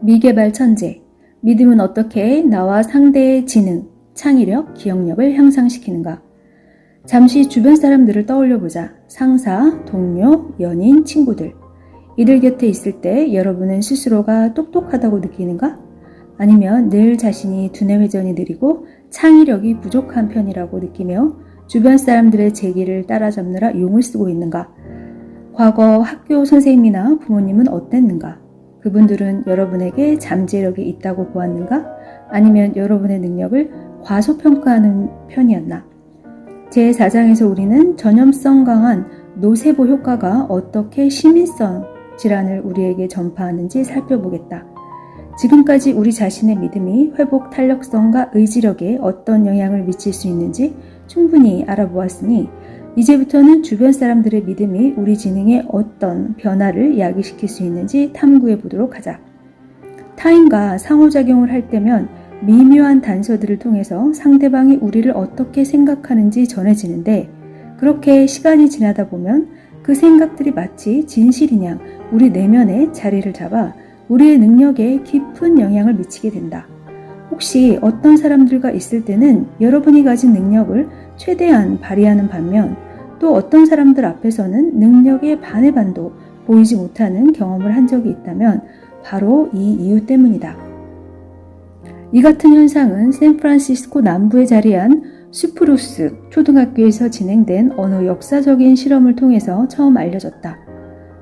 미개발 천재. 믿음은 어떻게 나와 상대의 지능, 창의력, 기억력을 향상시키는가? 잠시 주변 사람들을 떠올려보자. 상사, 동료, 연인, 친구들. 이들 곁에 있을 때 여러분은 스스로가 똑똑하다고 느끼는가? 아니면 늘 자신이 두뇌 회전이 느리고 창의력이 부족한 편이라고 느끼며 주변 사람들의 제기를 따라잡느라 용을 쓰고 있는가? 과거 학교 선생님이나 부모님은 어땠는가? 그분들은 여러분에게 잠재력이 있다고 보았는가? 아니면 여러분의 능력을 과소평가하는 편이었나? 제4장에서 우리는 전염성 강한 노세보 효과가 어떻게 시민성 질환을 우리에게 전파하는지 살펴보겠다. 지금까지 우리 자신의 믿음이 회복 탄력성과 의지력에 어떤 영향을 미칠 수 있는지 충분히 알아보았으니 이제부터는 주변 사람들의 믿음이 우리 지능에 어떤 변화를 야기시킬 수 있는지 탐구해 보도록 하자. 타인과 상호작용을 할 때면 미묘한 단서들을 통해서 상대방이 우리를 어떻게 생각하는지 전해지는데 그렇게 시간이 지나다 보면 그 생각들이 마치 진실인 양 우리 내면에 자리를 잡아 우리의 능력에 깊은 영향을 미치게 된다. 혹시 어떤 사람들과 있을 때는 여러분이 가진 능력을 최대한 발휘하는 반면 또 어떤 사람들 앞에서는 능력의 반의 반도 보이지 못하는 경험을 한 적이 있다면 바로 이 이유 때문이다. 이 같은 현상은 샌프란시스코 남부에 자리한 스프루스 초등학교에서 진행된 어느 역사적인 실험을 통해서 처음 알려졌다.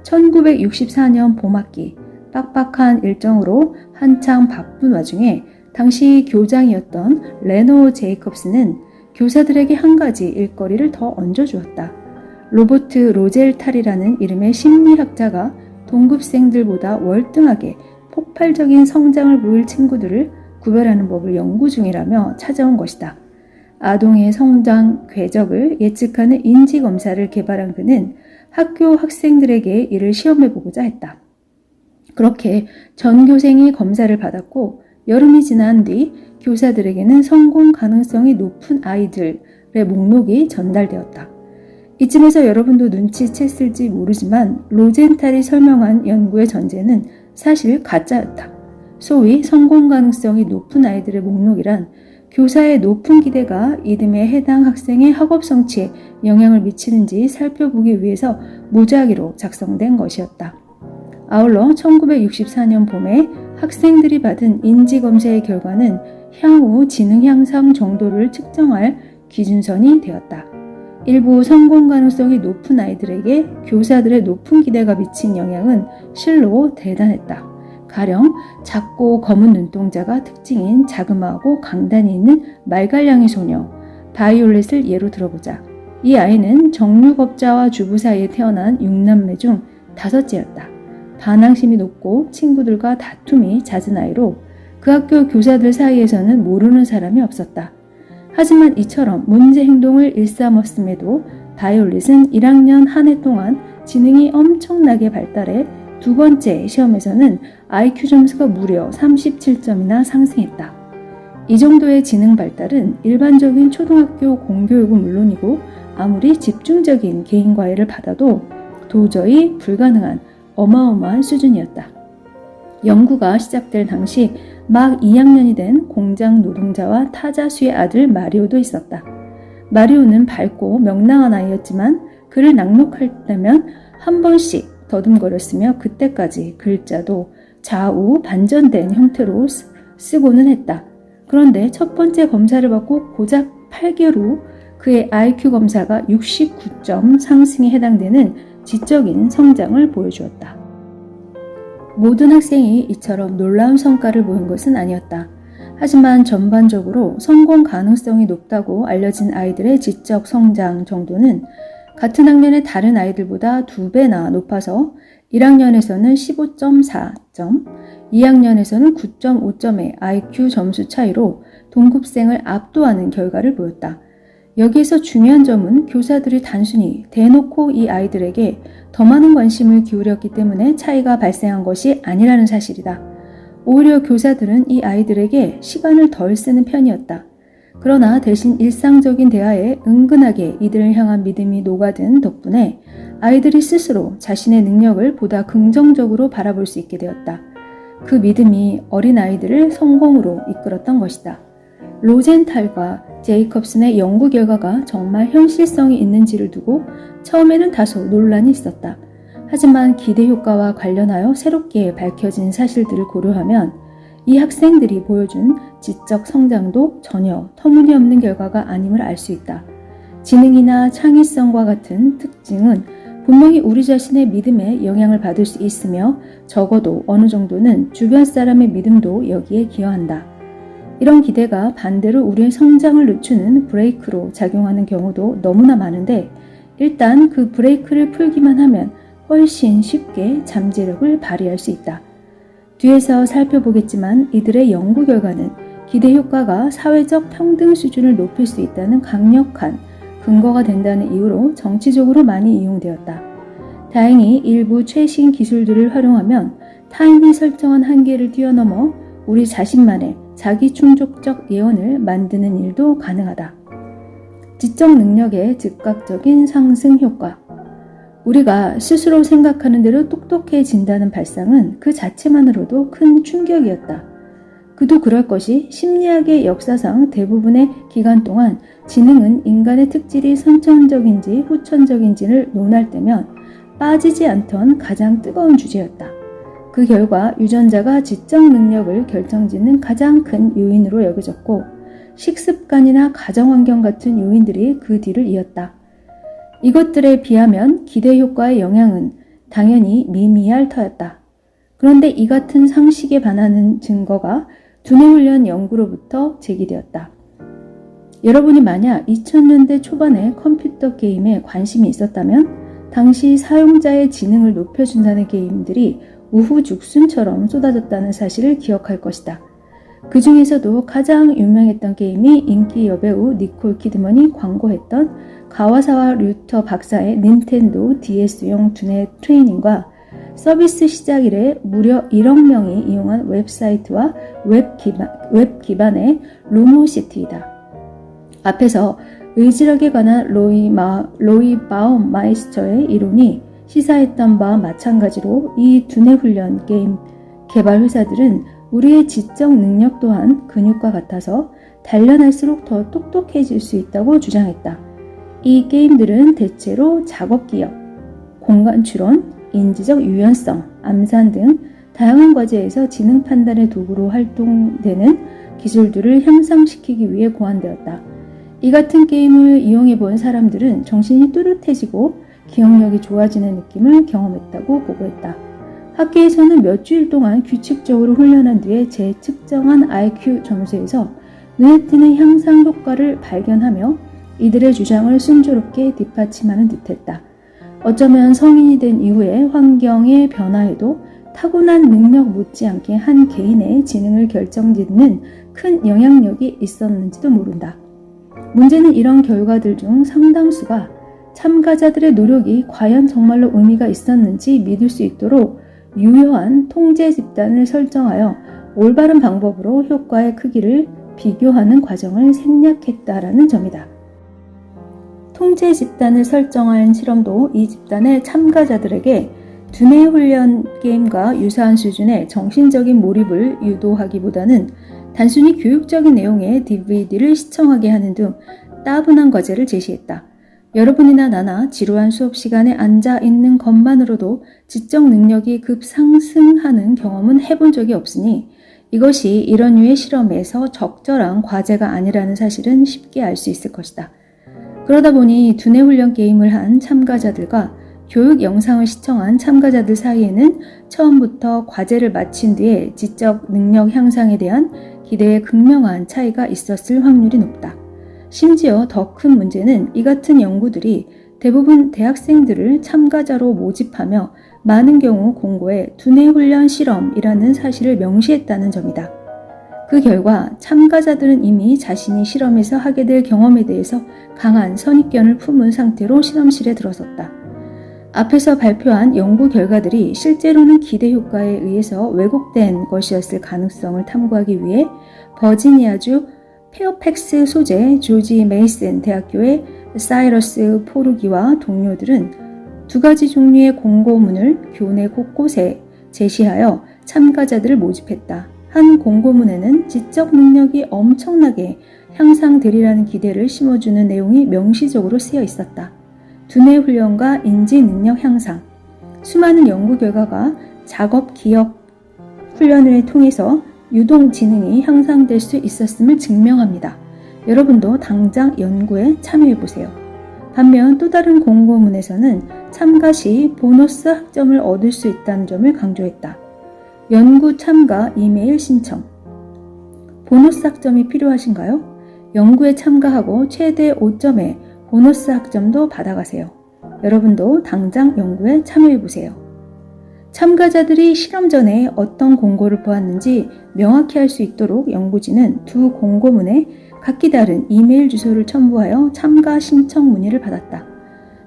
1964년 봄학기 빡빡한 일정으로 한창 바쁜 와중에 당시 교장이었던 레노 제이컵스는 교사들에게 한 가지 일거리를 더 얹어주었다. 로버트 로젤탈이라는 이름의 심리학자가 동급생들보다 월등하게 폭발적인 성장을 보일 친구들을 구별하는 법을 연구 중이라며 찾아온 것이다. 아동의 성장 궤적을 예측하는 인지검사를 개발한 그는 학교 학생들에게 이를 시험해보고자 했다. 그렇게 전교생이 검사를 받았고 여름이 지난 뒤 교사들에게는 성공 가능성이 높은 아이들의 목록이 전달되었다. 이쯤에서 여러분도 눈치챘을지 모르지만 로젠탈이 설명한 연구의 전제는 사실 가짜였다. 소위 성공 가능성이 높은 아이들의 목록이란 교사의 높은 기대가 이듬해 해당 학생의 학업 성취에 영향을 미치는지 살펴보기 위해서 무작위로 작성된 것이었다. 아울러 1964년 봄에 학생들이 받은 인지검사의 결과는 향후 지능 향상 정도를 측정할 기준선이 되었다. 일부 성공 가능성이 높은 아이들에게 교사들의 높은 기대가 미친 영향은 실로 대단했다. 가령 작고 검은 눈동자가 특징인 자그마하고 강단이 있는 말갈량이 소녀 바이올렛을 예로 들어보자. 이 아이는 정육업자와 주부 사이에 태어난 6남매 중 5째였다. 반항심이 높고 친구들과 다툼이 잦은 아이로 그 학교 교사들 사이에서는 모르는 사람이 없었다. 하지만 이처럼 문제 행동을 일삼았음에도 바이올렛은 1학년 한 해 동안 지능이 엄청나게 발달해 두 번째 시험에서는 IQ 점수가 무려 37점이나 상승했다. 이 정도의 지능 발달은 일반적인 초등학교 공교육은 물론이고 아무리 집중적인 개인 과외를 받아도 도저히 불가능한 어마어마한 수준이었다. 연구가 시작될 당시 막 2학년이 된 공장 노동자와 타자수의 아들 마리오도 있었다. 마리오는 밝고 명랑한 아이였지만 글을 낭독할 때면 한 번씩 더듬거렸으며 그때까지 글자도 좌우 반전된 형태로 쓰고는 했다. 그런데 첫 번째 검사를 받고 고작 8개월 후 그의 IQ 검사가 69점 상승에 해당되는 지적인 성장을 보여주었다. 모든 학생이 이처럼 놀라운 성과를 보인 것은 아니었다. 하지만 전반적으로 성공 가능성이 높다고 알려진 아이들의 지적 성장 정도는 같은 학년의 다른 아이들보다 2배나 높아서 1학년에서는 15.4점, 2학년에서는 9.5점의 IQ 점수 차이로 동급생을 압도하는 결과를 보였다. 여기에서 중요한 점은 교사들이 단순히 대놓고 이 아이들에게 더 많은 관심을 기울였기 때문에 차이가 발생한 것이 아니라는 사실이다. 오히려 교사들은 이 아이들에게 시간을 덜 쓰는 편이었다. 그러나 대신 일상적인 대화에 은근하게 이들을 향한 믿음이 녹아든 덕분에 아이들이 스스로 자신의 능력을 보다 긍정적으로 바라볼 수 있게 되었다. 그 믿음이 어린아이들을 성공으로 이끌었던 것이다. 로젠탈과 제이컵슨의 연구 결과가 정말 현실성이 있는지를 두고 처음에는 다소 논란이 있었다. 하지만 기대 효과와 관련하여 새롭게 밝혀진 사실들을 고려하면 이 학생들이 보여준 지적 성장도 전혀 터무니없는 결과가 아님을 알 수 있다. 지능이나 창의성과 같은 특징은 분명히 우리 자신의 믿음에 영향을 받을 수 있으며 적어도 어느 정도는 주변 사람의 믿음도 여기에 기여한다. 이런 기대가 반대로 우리의 성장을 늦추는 브레이크로 작용하는 경우도 너무나 많은데 일단 그 브레이크를 풀기만 하면 훨씬 쉽게 잠재력을 발휘할 수 있다. 뒤에서 살펴보겠지만 이들의 연구 결과는 기대 효과가 사회적 평등 수준을 높일 수 있다는 강력한 근거가 된다는 이유로 정치적으로 많이 이용되었다. 다행히 일부 최신 기술들을 활용하면 타인이 설정한 한계를 뛰어넘어 우리 자신만의 자기 충족적 예언을 만드는 일도 가능하다. 지적 능력의 즉각적인 상승 효과. 우리가 스스로 생각하는 대로 똑똑해진다는 발상은 그 자체만으로도 큰 충격이었다. 그도 그럴 것이 심리학의 역사상 대부분의 기간 동안 지능은 인간의 특질이 선천적인지 후천적인지를 논할 때면 빠지지 않던 가장 뜨거운 주제였다. 그 결과 유전자가 지적 능력을 결정짓는 가장 큰 요인으로 여겨졌고 식습관이나 가정환경 같은 요인들이 그 뒤를 이었다. 이것들에 비하면 기대 효과의 영향은 당연히 미미할 터였다. 그런데 이 같은 상식에 반하는 증거가 두뇌훈련 연구로부터 제기되었다. 여러분이 만약 2000년대 초반에 컴퓨터 게임에 관심이 있었다면 당시 사용자의 지능을 높여준다는 게임들이 우후죽순처럼 쏟아졌다는 사실을 기억할 것이다. 그 중에서도 가장 유명했던 게임이 인기 여배우 니콜 키드먼이 광고했던 가와사와 류터 박사의 닌텐도 DS용 두뇌 트레이닝과 서비스 시작 이래 무려 1억 명이 이용한 웹사이트와 웹 기반의 루모시티이다. 앞에서 의지력에 관한 로이 바움마이스터의 이론이 시사했던 바와 마찬가지로 이 두뇌 훈련 게임 개발 회사들은 우리의 지적 능력 또한 근육과 같아서 단련할수록 더 똑똑해질 수 있다고 주장했다. 이 게임들은 대체로 작업 기억, 공간 추론, 인지적 유연성, 암산 등 다양한 과제에서 지능 판단의 도구로 활동되는 기술들을 향상시키기 위해 고안되었다. 이 같은 게임을 이용해 본 사람들은 정신이 뚜렷해지고 기억력이 좋아지는 느낌을 경험했다고 보고했다. 학계에서는 몇 주일 동안 규칙적으로 훈련한 뒤에 재측정한 IQ 점수에서 눈에 띄는 향상 효과를 발견하며 이들의 주장을 순조롭게 뒷받침하는 듯했다. 어쩌면 성인이 된 이후에 환경의 변화에도 타고난 능력 못지않게 한 개인의 지능을 결정짓는 큰 영향력이 있었는지도 모른다. 문제는 이런 결과들 중 상당수가 참가자들의 노력이 과연 정말로 의미가 있었는지 믿을 수 있도록 유효한 통제 집단을 설정하여 올바른 방법으로 효과의 크기를 비교하는 과정을 생략했다라는 점이다. 통제 집단을 설정한 실험도 이 집단의 참가자들에게 두뇌 훈련 게임과 유사한 수준의 정신적인 몰입을 유도하기보다는 단순히 교육적인 내용의 DVD를 시청하게 하는 등 따분한 과제를 제시했다. 여러분이나 나나 지루한 수업 시간에 앉아 있는 것만으로도 지적 능력이 급상승하는 경험은 해본 적이 없으니 이것이 이런 류의 실험에서 적절한 과제가 아니라는 사실은 쉽게 알 수 있을 것이다. 그러다 보니 두뇌 훈련 게임을 한 참가자들과 교육 영상을 시청한 참가자들 사이에는 처음부터 과제를 마친 뒤에 지적 능력 향상에 대한 기대에 극명한 차이가 있었을 확률이 높다. 심지어 더 큰 문제는 이 같은 연구들이 대부분 대학생들을 참가자로 모집하며 많은 경우 공고에 두뇌 훈련 실험이라는 사실을 명시했다는 점이다. 그 결과 참가자들은 이미 자신이 실험에서 하게 될 경험에 대해서 강한 선입견을 품은 상태로 실험실에 들어섰다. 앞에서 발표한 연구 결과들이 실제로는 기대 효과에 의해서 왜곡된 것이었을 가능성을 탐구하기 위해 버지니아주 페어팩스 소재 조지 메이슨 대학교의 사이러스 포르기와 동료들은 두 가지 종류의 공고문을 교내 곳곳에 제시하여 참가자들을 모집했다. 한 공고문에는 지적 능력이 엄청나게 향상되리라는 기대를 심어주는 내용이 명시적으로 쓰여 있었다. 두뇌 훈련과 인지 능력 향상. 수많은 연구 결과가 작업 기억 훈련을 통해서 유동 지능이 향상될 수 있었음을 증명합니다. 여러분도 당장 연구에 참여해보세요. 반면 또 다른 공고문에서는 참가 시 보너스 학점을 얻을 수 있다는 점을 강조했다. 연구 참가 이메일 신청. 보너스 학점이 필요하신가요? 연구에 참가하고 최대 5점의 보너스 학점도 받아가세요. 여러분도 당장 연구에 참여해보세요. 참가자들이 실험 전에 어떤 공고를 보았는지 명확히 할 수 있도록 연구진은 두 공고문에 각기 다른 이메일 주소를 첨부하여 참가 신청 문의를 받았다.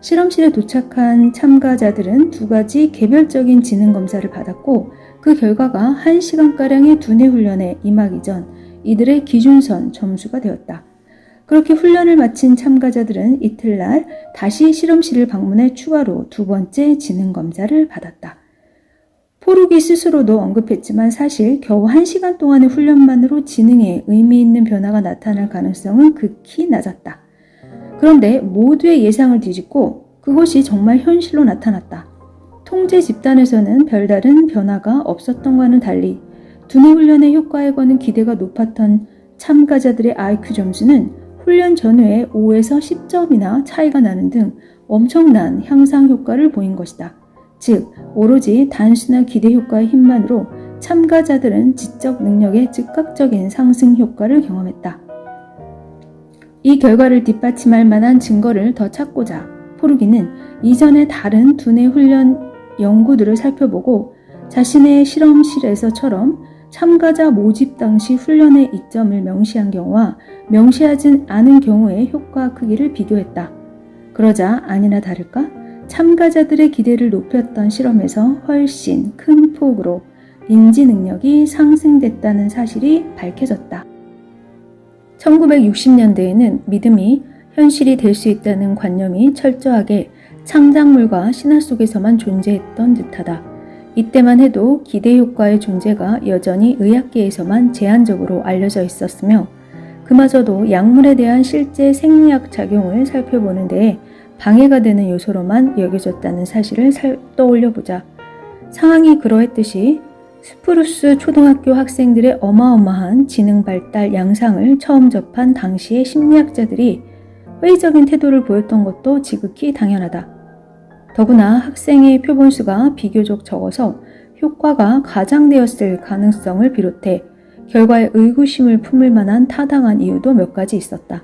실험실에 도착한 참가자들은 두 가지 개별적인 지능 검사를 받았고 그 결과가 1시간가량의 두뇌 훈련에 임하기 전 이들의 기준선 점수가 되었다. 그렇게 훈련을 마친 참가자들은 이틀날 다시 실험실을 방문해 추가로 두 번째 지능 검사를 받았다. 포르기 스스로도 언급했지만 사실 겨우 1시간 동안의 훈련만으로 지능에 의미 있는 변화가 나타날 가능성은 극히 낮았다. 그런데 모두의 예상을 뒤집고 그것이 정말 현실로 나타났다. 통제 집단에서는 별다른 변화가 없었던과는 달리 두뇌 훈련의 효과에 거는 기대가 높았던 참가자들의 IQ 점수는 훈련 전후에 5에서 10점이나 차이가 나는 등 엄청난 향상 효과를 보인 것이다. 즉, 오로지 단순한 기대 효과의 힘만으로 참가자들은 지적 능력의 즉각적인 상승 효과를 경험했다. 이 결과를 뒷받침할 만한 증거를 더 찾고자 포르기는 이전의 다른 두뇌 훈련 연구들을 살펴보고 자신의 실험실에서처럼 참가자 모집 당시 훈련의 이점을 명시한 경우와 명시하지 않은 경우의 효과 크기를 비교했다. 그러자 아니나 다를까? 참가자들의 기대를 높였던 실험에서 훨씬 큰 폭으로 인지 능력이 상승됐다는 사실이 밝혀졌다. 1960년대에는 믿음이 현실이 될 수 있다는 관념이 철저하게 창작물과 신화 속에서만 존재했던 듯하다. 이때만 해도 기대 효과의 존재가 여전히 의학계에서만 제한적으로 알려져 있었으며 그마저도 약물에 대한 실제 생리학 작용을 살펴보는 데에 방해가 되는 요소로만 여겨졌다는 사실을 떠올려보자. 상황이 그러했듯이 스프루스 초등학교 학생들의 어마어마한 지능 발달 양상을 처음 접한 당시의 심리학자들이 회의적인 태도를 보였던 것도 지극히 당연하다. 더구나 학생의 표본수가 비교적 적어서 효과가 가장되었을 가능성을 비롯해 결과에 의구심을 품을 만한 타당한 이유도 몇 가지 있었다.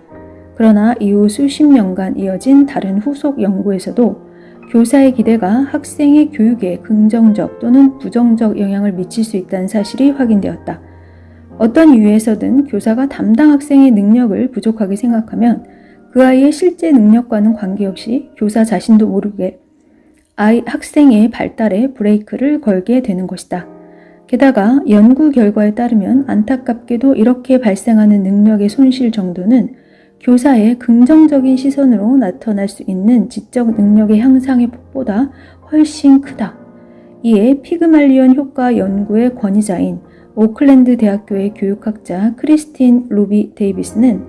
그러나 이후 수십 년간 이어진 다른 후속 연구에서도 교사의 기대가 학생의 교육에 긍정적 또는 부정적 영향을 미칠 수 있다는 사실이 확인되었다. 어떤 이유에서든 교사가 담당 학생의 능력을 부족하게 생각하면 그 아이의 실제 능력과는 관계없이 교사 자신도 모르게 학생의 발달에 브레이크를 걸게 되는 것이다. 게다가 연구 결과에 따르면 안타깝게도 이렇게 발생하는 능력의 손실 정도는 교사의 긍정적인 시선으로 나타날 수 있는 지적 능력의 향상의 폭보다 훨씬 크다. 이에 피그말리온 효과 연구의 권위자인 오클랜드 대학교의 교육학자 크리스틴 루비 데이비스는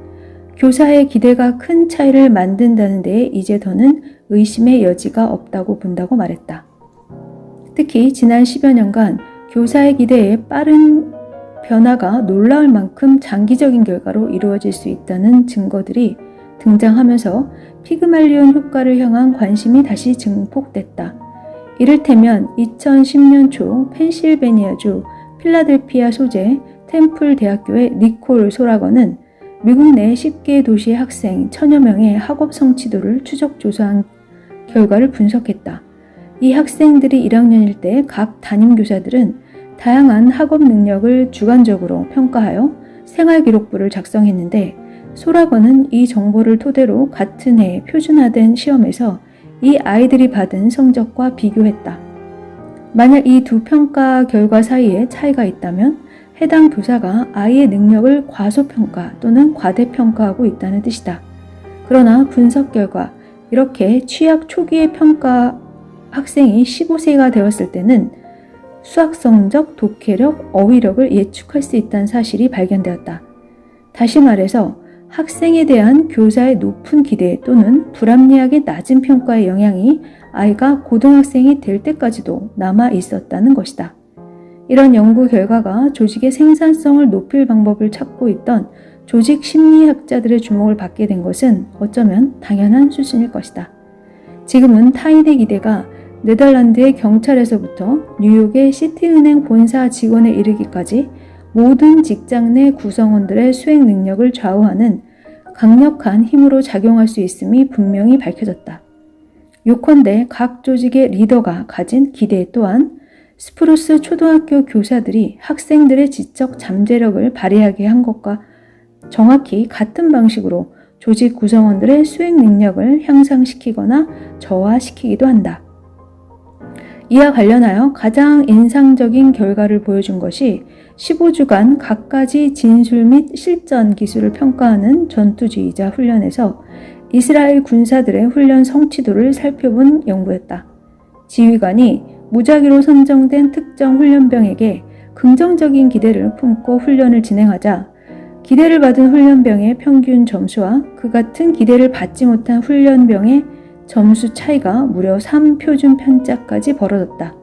교사의 기대가 큰 차이를 만든다는 데에 이제 더는 의심의 여지가 없다고 본다고 말했다. 특히 지난 10여 년간 교사의 기대에 빠른 변화가 놀라울 만큼 장기적인 결과로 이루어질 수 있다는 증거들이 등장하면서 피그말리온 효과를 향한 관심이 다시 증폭됐다. 이를테면 2010년 초 펜실베니아주 필라델피아 소재 템플 대학교의 니콜 소라건은 미국 내 10개 도시의 학생 1000여 명의 학업 성취도를 추적 조사한 결과를 분석했다. 이 학생들이 1학년일 때 각 담임교사들은 다양한 학업 능력을 주관적으로 평가하여 생활기록부를 작성했는데 소라건은 이 정보를 토대로 같은 해 표준화된 시험에서 이 아이들이 받은 성적과 비교했다. 만약 이 두 평가 결과 사이에 차이가 있다면 해당 교사가 아이의 능력을 과소평가 또는 과대평가하고 있다는 뜻이다. 그러나 분석 결과 이렇게 취약 초기의 평가 학생이 15세가 되었을 때는 수학 성적, 독해력, 어휘력을 예측할 수 있다는 사실이 발견되었다. 다시 말해서 학생에 대한 교사의 높은 기대 또는 불합리하게 낮은 평가의 영향이 아이가 고등학생이 될 때까지도 남아 있었다는 것이다. 이런 연구 결과가 조직의 생산성을 높일 방법을 찾고 있던 조직 심리학자들의 주목을 받게 된 것은 어쩌면 당연한 수준일 것이다. 지금은 타인의 기대가 네덜란드의 경찰에서부터 뉴욕의 시티은행 본사 직원에 이르기까지 모든 직장 내 구성원들의 수행 능력을 좌우하는 강력한 힘으로 작용할 수 있음이 분명히 밝혀졌다. 요컨대 각 조직의 리더가 가진 기대 또한 스프루스 초등학교 교사들이 학생들의 지적 잠재력을 발휘하게 한 것과 정확히 같은 방식으로 조직 구성원들의 수행 능력을 향상시키거나 저하시키기도 한다. 이와 관련하여 가장 인상적인 결과를 보여준 것이 15주간 갖가지 진술 및 실전 기술을 평가하는 전투주의자 훈련에서 이스라엘 군사들의 훈련 성취도를 살펴본 연구였다. 지휘관이 무작위로 선정된 특정 훈련병에게 긍정적인 기대를 품고 훈련을 진행하자 기대를 받은 훈련병의 평균 점수와 그 같은 기대를 받지 못한 훈련병의 점수 차이가 무려 3표준 편차까지 벌어졌다.